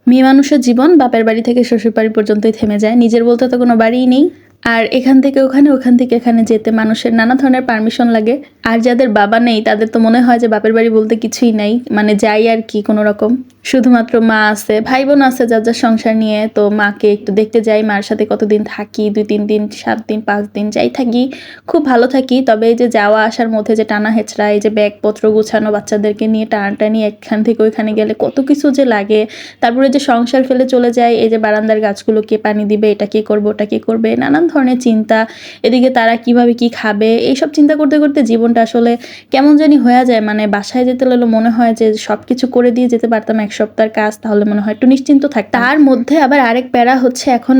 মেয়ে মানুষের জীবন বাপের বাড়ি থেকে শ্বশুর বাড়ি পর্যন্তই থেমে যায়, নিজের বলতে তো কোনো বাড়িই নেই। আর এখান থেকে ওখানে, ওখান থেকে এখানে যেতে মানুষের নানা ধরনের পারমিশন লাগে। আর যাদের বাবা নেই তাদের তো মনে হয় যে বাপের বাড়ি বলতে কিছুই নাই, মানে যাই আর কি কোনো রকম। শুধুমাত্র মা আছে, ভাই বোন আছে যার যার সংসার নিয়ে, তো মাকে একটু দেখতে যাই, মার সাথে কতদিন থাকি, 2-3 দিন, 7 দিন, 5 দিন যাই থাকি, খুব ভালো থাকি। তবে এই যে যাওয়া আসার মধ্যে যে টানা হেঁচড়া, এই যে ব্যাগপত্র গুছানো, বাচ্চাদেরকে নিয়ে টানাটানি এখান থেকে ওইখানে গেলে কত কিছু যে লাগে। তারপরে যে সংসার ফেলে চলে যায়, এই যে বারান্দার গাছগুলো কে পানি দিবে, এটা কে করবে, ওটা কে করবে, নানান ধরনের চিন্তা। এদিকে তারা কিভাবে কি খাবে, এইসব চিন্তা করতে করতে জীবনটা আসলে কেমন জানি হয়ে যায়। মানে বাসায় যেতে হলে মনে হয় যে সব কিছু করে দিয়ে যেতে পারতাম এক সপ্তাহের কাজ, তাহলে মনে হয় একটু নিশ্চিন্ত থাকতাম। তার মধ্যে আবার আরেক প্যারা হচ্ছে, এখন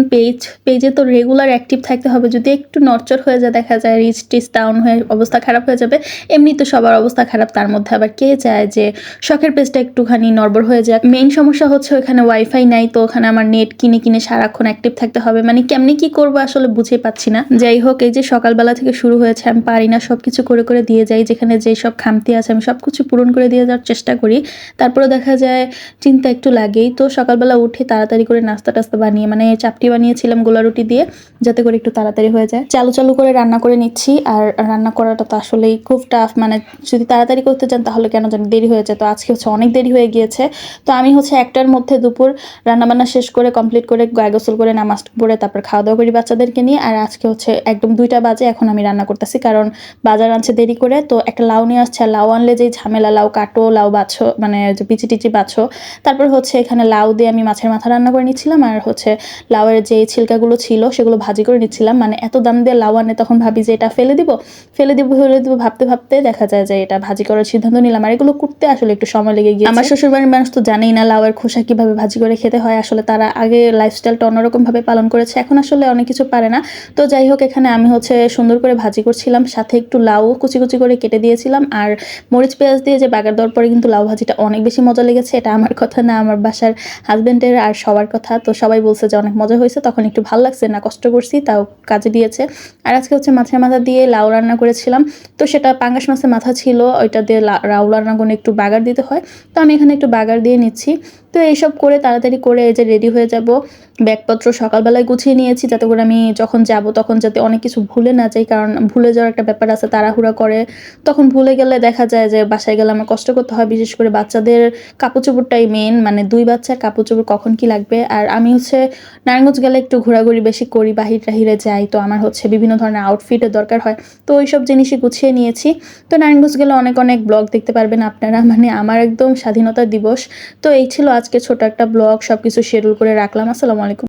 পেজে তো রেগুলার অ্যাক্টিভ থাকতে হবে, যদি একটু নড়চড় হয়ে যায়, দেখা যায় রিচ টিচ ডাউন হয়ে অবস্থা খারাপ হয়ে যাবে। এমনি তো সবার অবস্থা খারাপ, তার মধ্যে আবার কে চায় যে শখের পেজটা একটুখানি নড়বড় হয়ে যাক। মেইন সমস্যা হচ্ছে ওখানে ওয়াইফাই নাই, তো ওখানে আমার নেট কিনে কিনে সারাক্ষণ অ্যাক্টিভ থাকতে হবে। মানে কেমনি কি করবো আসলে বুঝে পাচ্ছি না। যাই হোক, এই যে সকালবেলা থেকে শুরু হয়েছে, আমি পারি না সবকিছু করে করে দিয়ে যাই, যেখানে যে সব খামতি আছে আমি সবকিছু পূরণ করে দিয়ে যাওয়ার চেষ্টা করি। তারপরে দেখা যায় চিন্তা একটু লাগেই। তো সকালবেলা উঠে তাড়াতাড়ি করে নাস্তা টাস্তা বানিয়ে, মানে চাপটি বানিয়েছিলাম গোলা রুটি দিয়ে, যাতে করে একটু তাড়াতাড়ি হয়ে যায়। চালু চালু করে রান্না করে নিচ্ছি। আর রান্না করাটা তো আসলেই খুব টাফ, মানে যদি তাড়াতাড়ি করতে চান তাহলে কেন যেন দেরি হয়ে যায়। তো আজকে হচ্ছে অনেক দেরি হয়ে গিয়েছে। তো আমি হচ্ছে 1টার মধ্যে দুপুর রান্নাবান্না শেষ করে কমপ্লিট করে গায়ে গোসল করে নামাজ পড়ে তারপর খাওয়া দাওয়া করি বাচ্চাদেরকে নিয়ে। আর আজকে হচ্ছে একদম 2টা বাজে এখন আমি রান্না করতেছি, কারণ বাজার আনছে দেরি করে। তো একটা লাউ নিয়ে আসছে, আর লাউ আনলে যেই ঝামেলা, লাউ কাটো, লাউ বাছো, মানে যে পিচি টিচি বাছো। তারপর হচ্ছে এখানে লাউ দিয়ে আমি মাছের মাথা রান্না করে নিচ্ছিলাম, আর হচ্ছে লাউয়ের যে ছিলকাগুলো ছিল সেগুলো ভাজি করে নিচ্ছিলাম। মানে এত দাম দিয়ে লাউ আনে, তখন ভাবি যে এটা ফেলে দিব ভাবতে ভাবতে দেখা যায় যে এটা ভাজি করার সিদ্ধান্ত নিলাম। আর এগুলো করতে আসলে একটু সময় লেগে গিয়েছে। আমার শ্বশুরবাড়ির মানুষ তো জানেই না লাউয়ের খোসা কিভাবে ভাজি করে খেতে হয়। আসলে তারা আগে লাইফস্টাইলটা অন্যরকম ভাবে পালন করেছে, এখন আসলে অনেক কিছু পারে না। তো যাই হোক, এখানে আমি হচ্ছে সুন্দর করে ভাজি করছিলাম, সাথে একটু লাউ কুচি কুচি করে কেটে দিয়েছিলাম। আর মরিচ পেঁয়াজ দিয়ে যে বাগার দেওয়ার পরে কিন্তু লাউ ভাজিটা অনেক বেশি মজা লেগেছে। এটা আমার কথা না, আমার বাসার হাজবেন্ডের আর সবার কথা। তো সবাই বলছে যে অনেক মজা হয়েছে, তখন একটু ভালো লাগছে, না কষ্ট করছি তাও কাজে দিয়েছে। আর আজকে হচ্ছে মাছের মাথা দিয়ে লাউ রান্না করেছিলাম। তো সেটা পাঙ্গাস মাছের মাথা ছিল, ওইটা দিয়ে লাউ রান্না করে একটু বাগার দিতে হয়, তো আমি এখানে একটু বাগার দিয়ে নিচ্ছি। তো এইসব করে তাড়াতাড়ি করে এই যে রেডি হয়ে যাব। ব্যাগপত্র সকালবেলায় গুছিয়ে নিয়েছি, যাতে করে আমি যখন যাব তখন যাতে অনেক কিছু ভুলে না যাই, কারণ ভুলে যাওয়ার একটা ব্যাপার আছে, তাড়াহুড়া করে তখন ভুলে গেলে দেখা যায় যে বাসায় গেলে আমার কষ্ট করতে হয়। বিশেষ করে বাচ্চাদের কাপড় চোপড়টাই মেন, মানে 2 বাচ্চার কাপড় চোপড় কখন কি লাগবে। আর আমি হচ্ছে নারায়ণগঞ্জ গেলে একটু ঘোরাঘুরি বেশি করি, বাহির টাহিরে যাই, তো আমার হচ্ছে বিভিন্ন ধরনের আউটফিটের দরকার হয়। তো ওইসব জিনিসই গুছিয়ে নিয়েছি। তো নারায়ণগঞ্জ গেলে অনেক অনেক ব্লগ দেখতে পারবেন আপনারা, মানে আমার একদম স্বাধীনতা দিবস। তো এই ছিল আজকে ছোট একটা ব্লগ, সবকিছু শিডিউল করে রাখলাম। আসসালামু আলাইকুম।